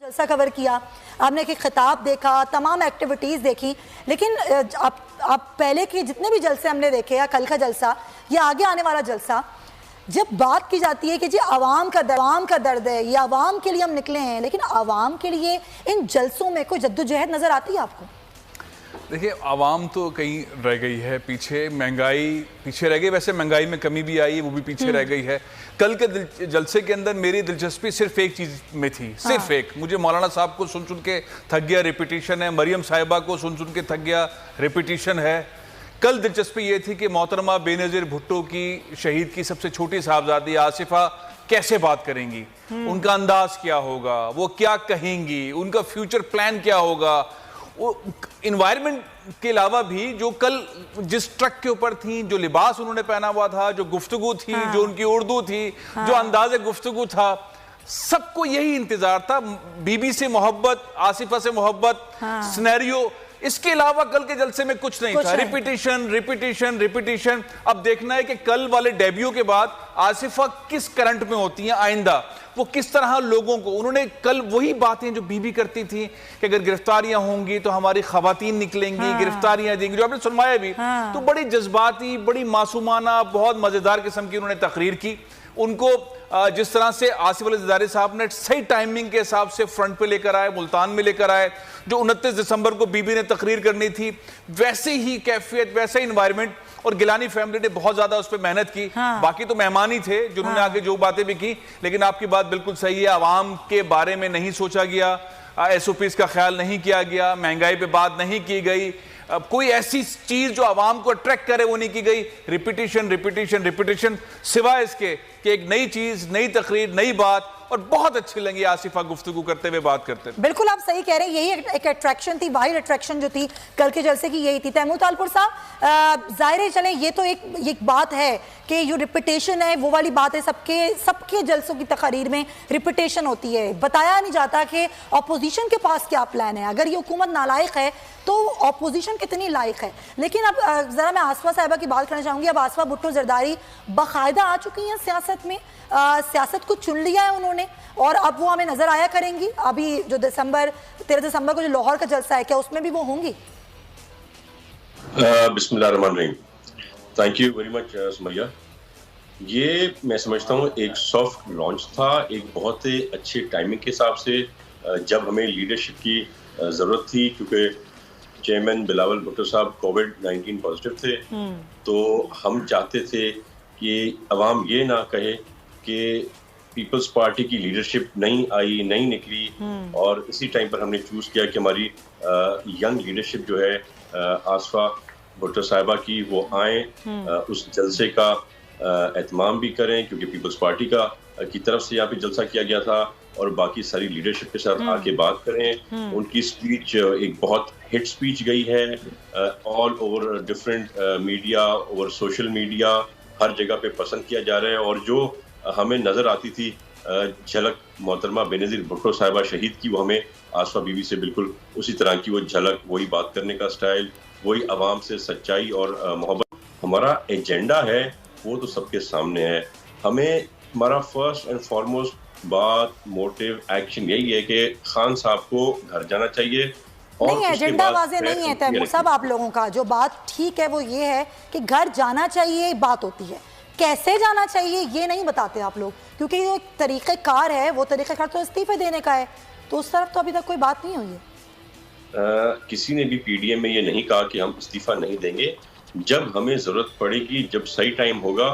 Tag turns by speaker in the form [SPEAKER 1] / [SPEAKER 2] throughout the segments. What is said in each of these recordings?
[SPEAKER 1] जलसा कवर किया, आपने एक खिताब देखा, तमाम एक्टिविटीज़ देखी, लेकिन आप पहले के जितने भी जलसे हमने देखे, या कल का जलसा या आगे आने वाला जलसा, जब बात की जाती है कि जी आवाम का दर्द है, ये आवाम के लिए हम निकले हैं, लेकिन आवाम के लिए इन जलसों में कोई जद्दोजहद नज़र आती है आपको?
[SPEAKER 2] देखिए, आवाम तो कहीं रह गई है पीछे, महंगाई पीछे रह गई, वैसे महंगाई में कमी भी आई है, वो भी पीछे रह गई है। कल के जलसे के अंदर मेरी दिलचस्पी सिर्फ एक चीज़ में थी, सिर्फ एक। मुझे मौलाना साहब को सुन सुन के थक गया, रिपीटिशन है। मरियम साहिबा को सुन सुन के थक गया, रिपीटिशन है। कल दिलचस्पी ये थी कि मोहतरमा बेनज़ीर भुट्टो की, शहीद की सबसे छोटी साहबजादी आसिफा कैसे बात करेंगी, उनका अंदाज क्या होगा, वो क्या कहेंगी, उनका फ्यूचर प्लान क्या होगा। वो इन्वायरमेंट के अलावा भी जो कल जिस ट्रक के ऊपर थी, जो लिबास उन्होंने पहना हुआ था, जो गुफ्तगू थी, जो उनकी उर्दू थी, जो अंदाज़े गुफ्तगू था, सबको यही इंतजार था। बीबी से मोहब्बत, आसिफा से मोहब्बत, सिनेरियो, इसके अलावा कल के जलसे में कुछ नहीं था। Repetition repetition repetition. अब देखना है कि कल वाले डेब्यू के बाद आसिफा किस करंट में होती हैं आइंदा, वो किस तरह लोगों को, उन्होंने कल वही बातें जो बीबी करती थी कि अगर गिरफ्तारियां होंगी तो हमारी खवातीन निकलेंगी, गिरफ्तारियां देंगी, जो आपने सुनवाया भी, तो बड़ी जज्बाती, बड़ी मासूमाना, बहुत मजेदार किस्म की उन्होंने तकरीर की। उनको जिस तरह से आसिफ अली ज़रदारी साहब ने सही टाइमिंग के हिसाब से फ्रंट पे लेकर आए, मुल्तान में लेकर आए, जो 29 दिसंबर को बीबी ने तकरीर करनी थी, वैसे ही कैफियत, वैसे ही इन्वायरमेंट। और गिलानी फैमिली ने बहुत ज्यादा उस पर मेहनत की। बाकी तो मेहमान ही थे जिन्होंने आगे जो बातें भी की, लेकिन आपकी बात बिल्कुल सही है, आवाम के बारे में नहीं सोचा गया, SOPs का ख्याल नहीं किया गया, महंगाई पे बात नहीं की गई, कोई ऐसी चीज जो आवाम को अट्रैक्ट करे वो नहीं की गई। रिपीटिशन रिपीटिशन रिपीटिशन, सिवाय इसके कि एक नई चीज, नई तकरीर, नई बात, और बहुत अच्छी लगी आसिफा गुफ्तगू करते हुए, बात करते थे।
[SPEAKER 1] बिल्कुल आप सही कह रहे हैं, यही एक अट्रैक्शन थी, वाहिद अट्रैक्शन जो थी कल के जलसे की यही थी। तैमूर तालपुर साहब, जाहिर है चलें, ये तो एक बात है कि जो रिपीटेशन है वो वाली बात है, सबके जलसों की तकरीर में रिपीटेशन होती है, बताया नहीं जाता कि अपोजिशन के पास क्या प्लान है। अगर ये हुकूमत नालायक है तो अपोजिशन कितनी लायक है। लेकिन अब ज़रा मैं आसिफा साहिबा की बात करना चाहूँगी। अब आसिफा भुट्टो जरदारी बाकायदा आ चुकी हैं सियासत में, सियासत को चुन लिया है उन्होंने, और अब वो हमें नजर आया करेंगी। अभी जो 13 दिसंबर को जो लाहौर का जलसा है, क्या उसमें भी वो होंगी?
[SPEAKER 3] बिस्मिल्लाहिर्रहमानिर्रहीम। Thank you very much Sumaiya. ये मैं समझता हूँ एक सॉफ्ट लॉन्च था, एक बहुत ही अच्छी टाइमिंग के हिसाब से, जब हमें लीडरशिप की ज़रूरत थी, क्योंकि चेयरमैन बिलावल भुट्टो साहब कोविड-19 पॉजिटिव थे। तो हम चाहते थे कि अवाम ये ना कहे कि पीपल्स पार्टी की लीडरशिप नहीं आई, नहीं निकली, और इसी टाइम पर हमने चूज किया कि हमारी यंग लीडरशिप जो है आसिफा भुट्टो साहिबा की, वो आए, उस जलसे का एहतमाम भी करें, क्योंकि पीपल्स पार्टी की तरफ से यहाँ पे जलसा किया गया था, और बाकी सारी लीडरशिप के साथ आके बात करें। उनकी स्पीच एक बहुत हिट स्पीच गई है, all over different media, over social media, हर जगह पे पसंद किया जा रहा है। और जो हमें नजर आती थी झलक मोहतरमा बेनज़ीर भुट्टो साहिबा शहीद की, वो हमें आसिफा बीवी से बिल्कुल उसी तरह की वो झलक, वही बात करने का स्टाइल, वही आवाम से सच्चाई और मोहब्बत। हमारा एजेंडा है वो तो सबके सामने है। हमें हमारा फर्स्ट एंड फॉरमोस्ट बात, मोटिव, एक्शन यही है कि खान साहब को घर जाना चाहिए। और
[SPEAKER 1] नहीं, एजेंडा वाज़े नहीं है तैमूर साहब आप लोगों का। जो बात ठीक है वो ये है कि घर जाना चाहिए, बात होती है, कैसे जाना चाहिए ये नहीं बताते आप लोग, क्योंकि जो तरीक़ेकार है वो तरीक़ेकार तो इस्तीफे देने का है, तो उस तरफ तो अभी तक कोई बात नहीं हुई है।
[SPEAKER 3] किसी ने भी PDM में ये नहीं कहा कि हम इस्तीफा नहीं देंगे। जब हमें जरूरत पड़ेगी, जब सही टाइम होगा,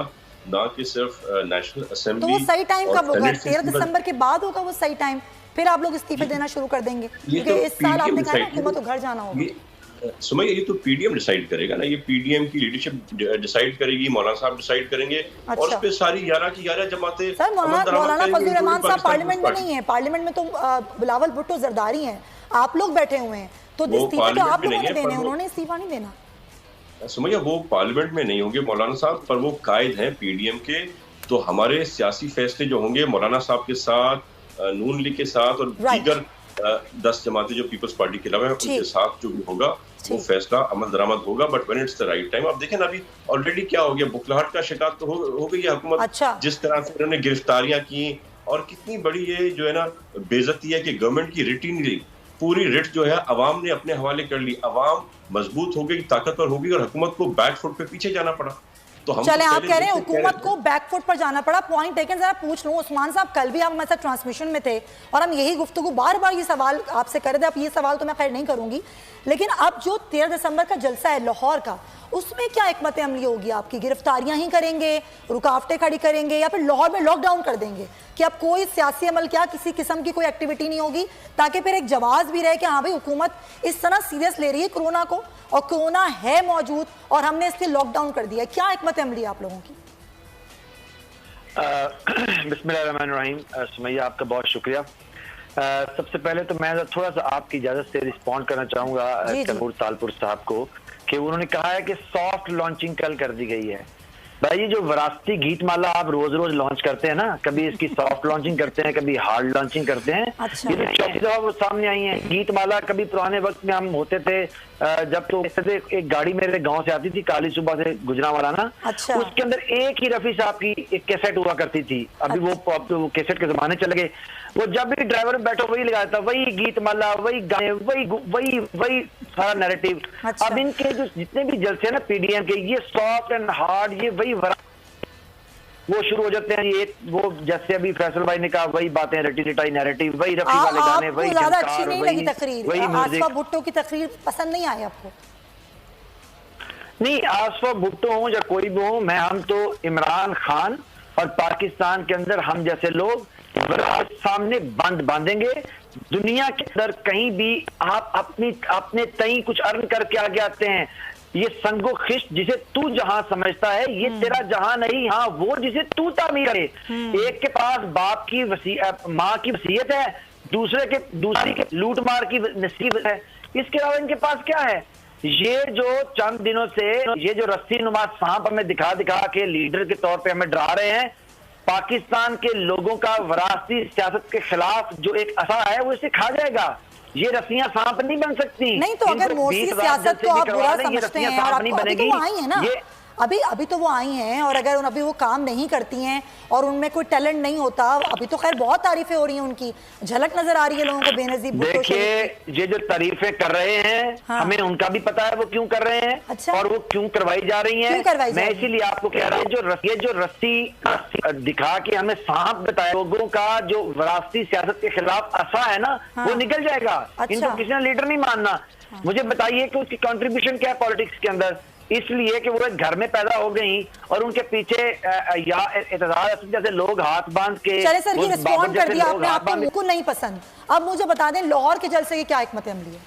[SPEAKER 3] ना कि सिर्फ नेशनल असेंबली।
[SPEAKER 1] तो वो सही टाइम कब होगा? 13 दिसंबर के बाद होगा वो सही टाइम, फिर आप लोग इस्तीफे देना शुरू कर देंगे, क्योंकि इस साल आपने कहा ना हुकूमत को घर जाना होगा।
[SPEAKER 3] सुमैया, ये तो PDM डिसाइड करेगा ना, ये PDM की लीडरशिप डिसाइड करेगी, मौलाना साहब डिसाइड करेंगे। और उस पे सारी 11 की 11 जमातें।
[SPEAKER 1] सर, मौलाना फजलुर रहमान साहब पार्लियामेंट में नहीं है, पार्लियामेंट में तो बिलावल भुट्टो जरदारी हैं, आप लोग बैठे हुए हैं, तो इस्तीफे तो आप लोगों ने देने, उन्होंने इस्तीफा नहीं देना।
[SPEAKER 3] सुमैया, वो पार्लियामेंट में नहीं होंगे मौलाना साहब, पर वो कायद हैं PDM के। तो हमारे सियासी फैसले जो होंगे मौलाना साहब के साथ, नून लीग के साथ, और दीगर 10 जमातें जो पीपल्स पार्टी के अलावा उनके साथ जो भी होगा, वो फैसला अमल दरामद होगा। But when it's the right time. आप देखें ना, अभी ऑलरेडी क्या हो गया, बुखलाहट का शिकार तो हो गई है हुकूमत। जिस तरह से उन्होंने गिरफ्तारियां की, और कितनी बड़ी ये जो है ना बेइज्जती है कि गवर्नमेंट की रिट ही नहीं रही, पूरी रिट जो है अवाम ने अपने हवाले कर ली, अवाम मजबूत हो गई, ताकतवर हो गई और हुकूमत को बैक फुट पे पीछे जाना पड़ा। तो हम
[SPEAKER 1] चले,
[SPEAKER 3] तो
[SPEAKER 1] आप
[SPEAKER 3] पहले
[SPEAKER 1] कह रहे हैं
[SPEAKER 3] देखते
[SPEAKER 1] हुकूमत को बैकफुट पर जाना पड़ा, पॉइंट टेकन। जरा पूछ लूं उस्मान साहब, कल भी आप हमारे साथ ट्रांसमिशन में थे और हम यही गुफ्तगू बार बार ये सवाल आपसे कर रहे थे। अब ये सवाल तो मैं खैर नहीं करूंगी, लेकिन अब जो 13 दिसंबर का जलसा है लाहौर का, उसमें क्या हिकमत अमली होगी आपकी? गिरफ्तारियां ही करेंगे, रुकावटें खड़ी करेंगे, या फिर लाहौर में लॉकडाउन कर देंगे कि अब कोई सियासी अमल, क्या किसी किस्म की कोई एक्टिविटी नहीं होगी, ताकि फिर एक जवाब भी रहे कि हाँ भाई हुकूमत इस तरह सीरियस ले रही है कोरोना को और कोरोना है मौजूद और हमने इसलिए लॉकडाउन कर दिया। क्या हिकमत अमली आप लोगों की?
[SPEAKER 4] बिस्मिल्लाहिर्रहमानिर्रहीम। सुमैया, आपका बहुत शुक्रिया। सबसे पहले तो मैं थोड़ा सा आपकी इजाजत से रिस्पॉन्ड करना चाहूंगा तैमूर तालपुर साहब को कि उन्होंने कहा है कि सॉफ्ट लॉन्चिंग कल कर दी गई है। भाई, ये जो विरासती गीतमाला आप रोज रोज लॉन्च करते हैं ना, कभी इसकी सॉफ्ट लॉन्चिंग करते हैं, कभी हार्ड लॉन्चिंग करते हैं।
[SPEAKER 1] अच्छा।
[SPEAKER 4] ये चौथी दफा वो सामने आई है। गीतमाला कभी पुराने वक्त में हम होते थे, जब तो एक गाड़ी मेरे गांव से आती थी, काली सुबह से गुजरांवाला ना,
[SPEAKER 1] अच्छा।
[SPEAKER 4] उसके अंदर एक ही रफी साहब की एक कैसेट हुआ करती थी। अभी वो कैसेट के जमाने चले गए। वो जब भी ड्राइवर बैठो वही लगाया था, वही गीतमाला, वही गाने, वही वही सारा नैरेटिव।
[SPEAKER 1] अच्छा।
[SPEAKER 4] अब इनके जो जितने भी जलसे हैं ना पीडीएम के, ये सॉफ्ट एंड हार्ड, ये वही वो शुरू हो जाते हैं। ये वो जैसे अभी फैसल भाई ने कहा, वही बातें, रटी रटाई नैरेटिव, वही रफी वाले गाने, वही
[SPEAKER 1] ज्यादा अच्छी नहीं लगी तकरीर?
[SPEAKER 4] वही
[SPEAKER 1] आसफा भुट्टो की तकरीर पसंद नहीं आई आपको?
[SPEAKER 4] नहीं, आसफा भुट्टो हो या कोई भी हो, हम तो इमरान खान और पाकिस्तान के अंदर हम जैसे लोग सामने बंद बांधेंगे। दुनिया के अंदर कहीं भी आप अपने तई कुछ अर्न करके आगे आते हैं। ये संगो खिश्त जिसे तू जहां समझता है, ये तेरा जहां नहीं, हाँ वो जिसे तू तामीर करे। एक के पास बाप की माँ की वसीयत है, दूसरी के लूट मार की नसीब है। इसके अलावा इनके पास क्या है? ये जो चंद दिनों से ये जो रस्सी नुमा सांप हमें दिखा के लीडर के तौर पे हमें डरा रहे हैं, पाकिस्तान के लोगों का विरासती सियासत के खिलाफ जो एक असर है वो इसे खा जाएगा। ये रस्सियां सांप नहीं बन सकती।
[SPEAKER 1] नहीं तो अगर मोर्सी सियासत को आप बुरा समझते हैं और आपको अभी तो वो आई है ना, अभी तो वो आई हैं, और अगर अभी वो काम नहीं करती हैं और उनमें कोई टैलेंट नहीं होता, अभी तो खैर बहुत तारीफें हो रही हैं उनकी, झलक नजर आ रही है लोगों को बेनजीर भुट्टो।
[SPEAKER 4] देखिए, ये जो तारीफें कर रहे हैं, हाँ। हमें उनका भी पता है वो क्यों कर रहे हैं।
[SPEAKER 1] अच्छा। और
[SPEAKER 4] वो क्यों करवाई जा रही हैं। मैं इसीलिए आपको कह रहा हूँ, ये जो रस्सी दिखा के हमें सांप बताया, लोगों का जो विरासती सियासत के खिलाफ असर है ना, हाँ। वो निकल जाएगा। इनको किसी ने लीडर नहीं मानना। मुझे बताइए कि उसकी कंट्रीब्यूशन क्या है पॉलिटिक्स के अंदर? इसलिए कि वो एक घर में पैदा हो गई और उनके पीछे या इत्तेदार जैसे लोग हाथ बांध के।
[SPEAKER 1] चले सर, ये रिस्पॉन्ड कर दिया आपने, आपको बिल्कुल नहीं पसंद। अब मुझे बता दें लाहौर के जलसे की क्या हिकमत अमली है?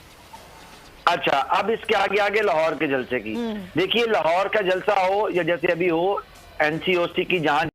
[SPEAKER 4] अच्छा, अब इसके आगे लाहौर के जलसे की देखिए, लाहौर का जलसा हो या जैसे अभी हो एनसीओसी की जहां